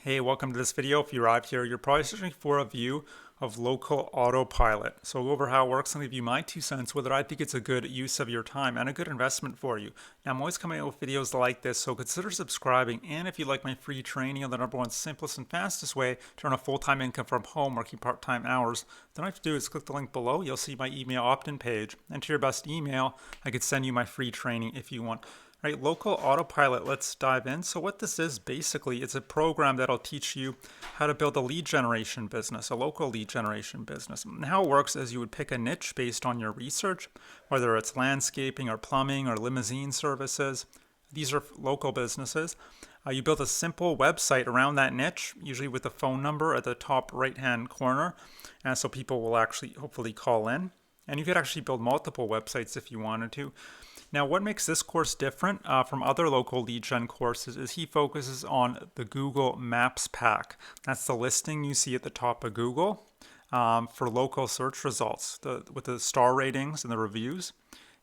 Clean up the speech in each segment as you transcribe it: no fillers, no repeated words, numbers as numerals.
Hey, welcome to this video. If you arrived here, you're probably searching for a view of Local Autopilot. So I'll go over how it works and give you my 2 cents, whether I think it's a good use of your time and a good investment for you. Now, I'm always coming out with videos like this, so consider subscribing. And if you like my free training on the #1 simplest and fastest way to earn a full-time income from home working part-time hours, then all you have to do is click the link below. You'll see my email opt-in page. Enter your best email. I could send you my free training if you want. Right, Local Autopilot, let's dive in. So what this is, basically, it's a program that'll teach you how to build a lead generation business, a local lead generation business. And how it works is you would pick a niche based on your research, whether it's landscaping or plumbing or limousine services. These are local businesses. You build a simple website around that niche, usually with a phone number at the top right-hand corner, and so people will actually hopefully call in. And you could actually build multiple websites if you wanted to. Now, what makes this course different from other local lead gen courses is he focuses on the Google Maps pack. That's the listing you see at the top of Google for local search results, with the star ratings and the reviews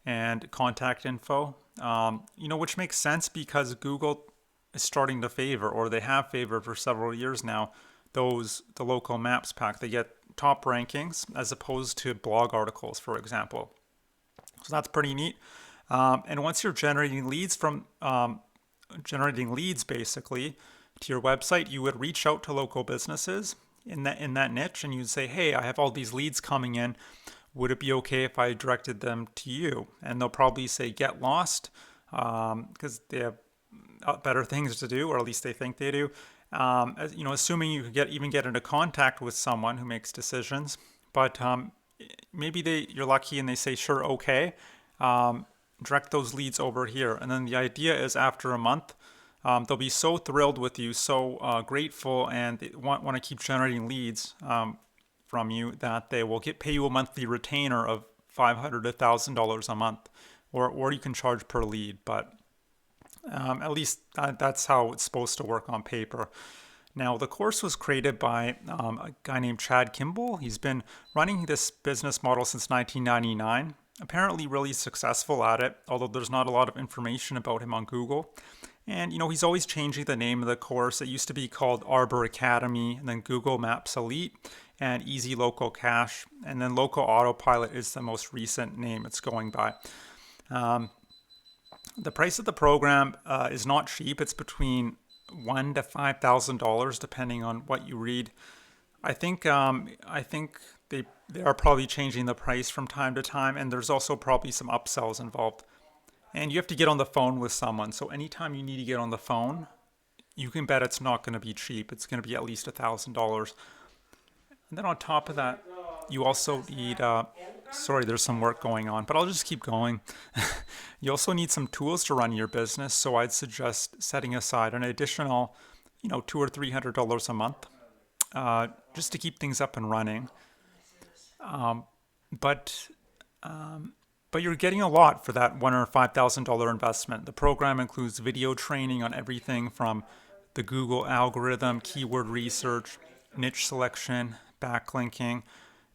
and contact info. Which makes sense because Google is starting to favor, or they have favored for several years now, the local maps pack. They get top rankings as opposed to blog articles, for example. So that's pretty neat. And once you're generating leads basically to your website, you would reach out to local businesses in that niche, and you'd say, "Hey, I have all these leads coming in. Would it be okay if I directed them to you?" And they'll probably say, "Get lost," because they have better things to do, or at least they think they do. Assuming you could even get into contact with someone who makes decisions, but maybe you're lucky and they say, "Sure, okay." Direct those leads over here. And then the idea is after a month, they'll be so thrilled with you, so grateful, and they want to keep generating leads from you that they will pay you a monthly retainer of $500 to $1,000 a month, or you can charge per lead. But at least that's how it's supposed to work on paper. Now, the course was created by a guy named Chad Kimball. He's been running this business model since 1999. Apparently really successful at it, although there's not a lot of information about him on Google. And, he's always changing the name of the course. It used to be called Arbor Academy, and then Google Maps Elite, and Easy Local Cash, and then Local Autopilot is the most recent name it's going by. The price of the program is not cheap. It's between $1,000 to $5,000, depending on what you read. I think they are probably changing the price from time to time, and there's also probably some upsells involved. And you have to get on the phone with someone. So anytime you need to get on the phone, you can bet it's not going to be cheap. It's going to be at least $1,000. And then on top of that, you also need, sorry, there's some work going on, but I'll just keep going. You also need some tools to run your business. So I'd suggest setting aside an additional, $200 or $300 a month, just to keep things up and running. But you're getting a lot for that $1,000 or $5,000 investment. The program includes video training on everything from the Google algorithm, keyword research, niche selection, backlinking,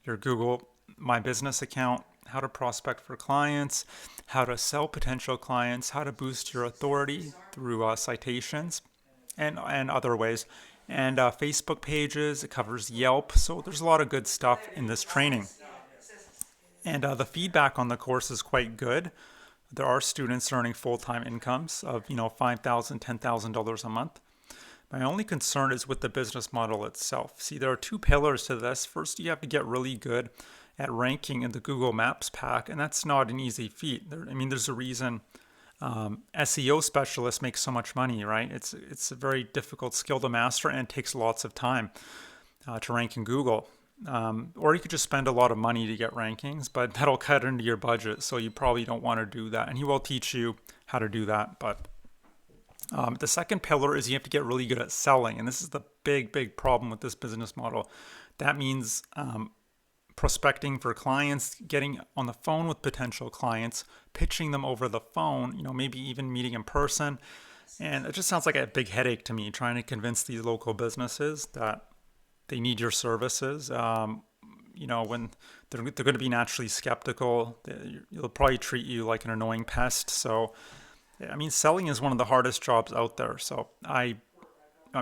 your Google My Business account, how to prospect for clients, how to sell potential clients, how to boost your authority through citations and other ways. And Facebook pages, it covers Yelp. So there's a lot of good stuff in this training. And the feedback on the course is quite good. There are students earning full-time incomes of, $5,000, $10,000 a month. My only concern is with the business model itself. See, there are two pillars to this. First, you have to get really good at ranking in the Google Maps pack, and that's not an easy feat. There's a reason SEO specialists make so much money, right? It's a very difficult skill to master, and it takes lots of time to rank in Google. Or you could just spend a lot of money to get rankings, but that'll cut into your budget, so you probably don't want to do that. And he will teach you how to do that. But the second pillar is you have to get really good at selling, and this is the big problem with this business model. That means prospecting for clients, getting on the phone with potential clients, pitching them over the phone, maybe even meeting in person. And it just sounds like a big headache to me, trying to convince these local businesses that they need your services. When they're going to be naturally skeptical, they'll probably treat you like an annoying pest. So, selling is one of the hardest jobs out there. So I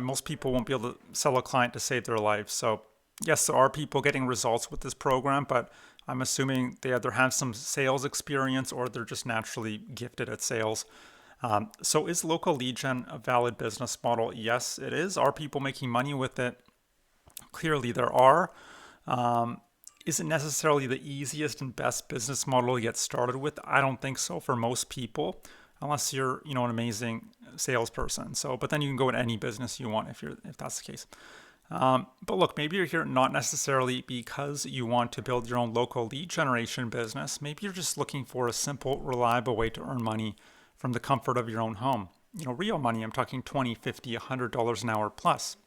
most people won't be able to sell a client to save their life. So yes, there are people getting results with this program, but I'm assuming they either have some sales experience or they're just naturally gifted at sales. So is local lead gen a valid business model? Yes, it is. Are people making money with it? Clearly there are. Is it necessarily the easiest and best business model to get started with? I don't think so for most people, unless you're, an amazing salesperson. So, but then you can go in any business you want if that's the case. But look, maybe you're here not necessarily because you want to build your own local lead generation business. Maybe you're just looking for a simple, reliable way to earn money from the comfort of your own home. Real money. I'm talking $20, $50, $100 an hour plus.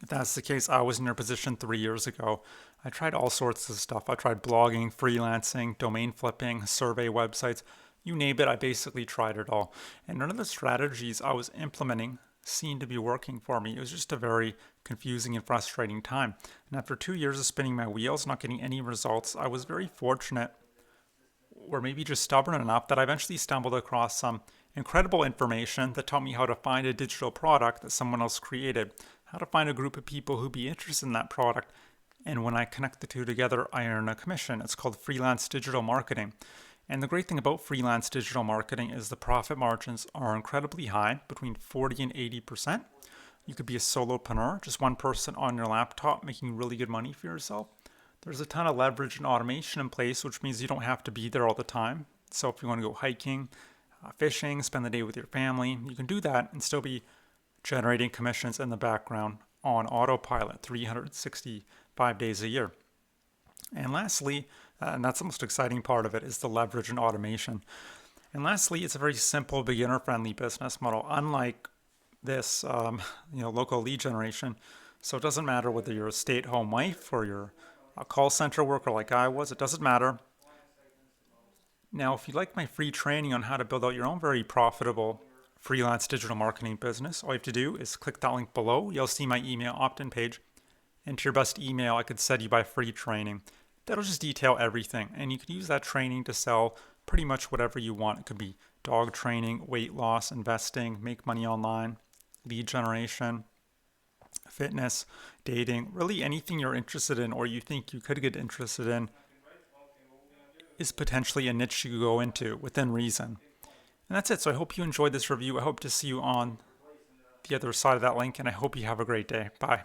If that's the case, I was in your position 3 years ago. I tried all sorts of stuff. I tried blogging, freelancing, domain flipping, survey websites. You name it, I basically tried it all. And none of the strategies I was implementing seemed to be working for me. It was just a very confusing and frustrating time. And after 2 years of spinning my wheels, not getting any results, I was very fortunate, or maybe just stubborn enough, that I eventually stumbled across some incredible information that taught me how to find a digital product that someone else created, how to find a group of people who'd be interested in that product. And when I connect the two together, I earn a commission. It's called freelance digital marketing. And the great thing about freelance digital marketing is the profit margins are incredibly high, between 40 and 80%. You could be a solopreneur, just one person on your laptop making really good money for yourself. There's a ton of leverage and automation in place, which means you don't have to be there all the time. So if you want to go hiking, fishing, spend the day with your family, you can do that and still be generating commissions in the background on autopilot 365 days a year. And lastly, and that's the most exciting part of it, is the leverage and automation. And lastly, it's a very simple, beginner-friendly business model, unlike this, local lead generation. So it doesn't matter whether you're a stay-at-home wife or you're a call center worker like I was. It doesn't matter. Now, if you'd like my free training on how to build out your own very profitable freelance digital marketing business, all you have to do is click that link below. You'll see my email opt-in page. Enter your best email. I could send you my free training. That'll just detail everything. And you can use that training to sell pretty much whatever you want. It could be dog training, weight loss, investing, make money online, lead generation, fitness, dating, really anything you're interested in or you think you could get interested in is potentially a niche you could go into within reason. And that's it. So I hope you enjoyed this review. I hope to see you on the other side of that link, and I hope you have a great day. Bye.